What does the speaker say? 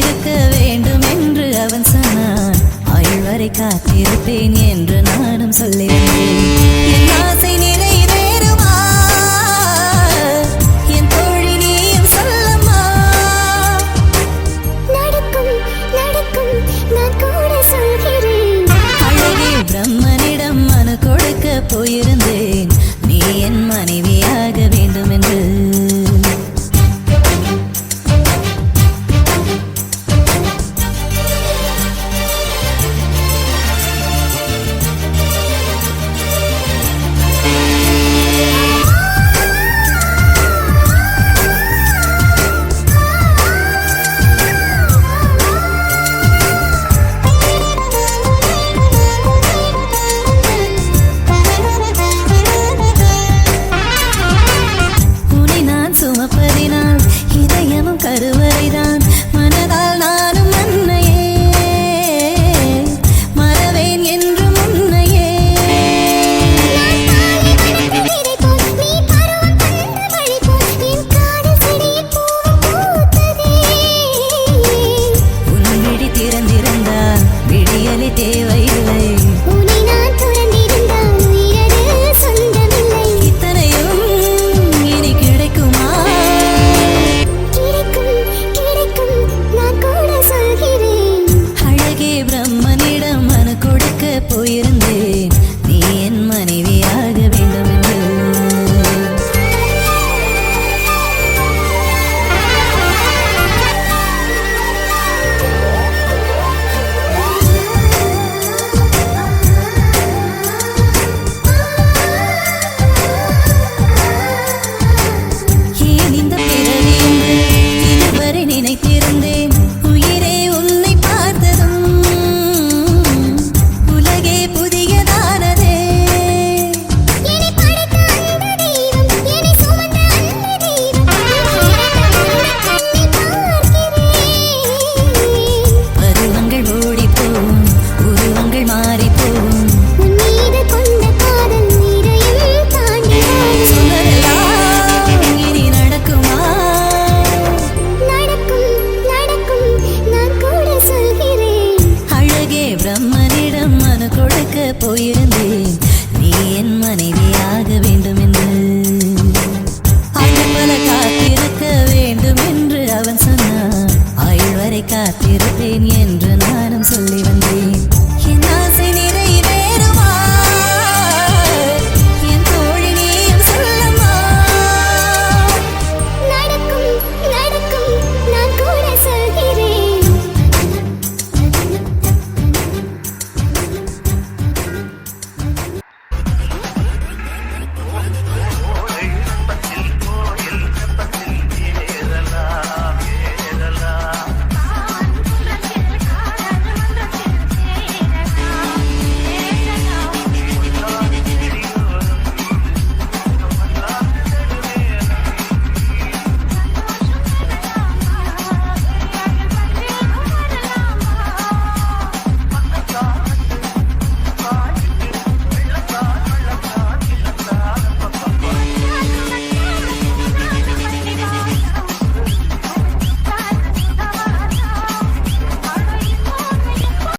காத்திருக்க வேண்டும் என்று அவன் சொன்னான். ஆயுள் வரை காத்திருப்பேன் என்று நானும் சொல்லியிருந்தேன். என் ஆசை நிறைவேறுமா என் தோழி நீயும் சொல்லம்மா. நடக்கும் நடக்கும் நான் கூட சொல்கிறேன். அழகே பிரம்மனிடம் மனு கொடுக்க போயிருந்தேன், நீ என் மனைவியாக வேண்டும் என்று. சுமப்பதினால் இதயமும் கருவறைதான், மனதால் நானும் அன்னையே மறவேன் என்று முன்னையே. உன் விழி திறந்திருந்தால் விடியலை தேவையில்லை, போயிருந்தேன் நீ என் மனைவியாக வேண்டும் என்று. ஏன் இந்த பிறவி என்று இதுவரை நினைத்திருந்தேன், உயிரே உன்னை பார்த்ததும் பிரம்மனிடம் மனு கொடுக்க போயிருந்தேன், நீ என் மனைவியாக வேண்டும் என்று. ஆயுள் பல காத்திருக்க வேண்டும் என்று அவன் சொன்னான், ஆயுள் வரை காத்திருப்பேன் என்று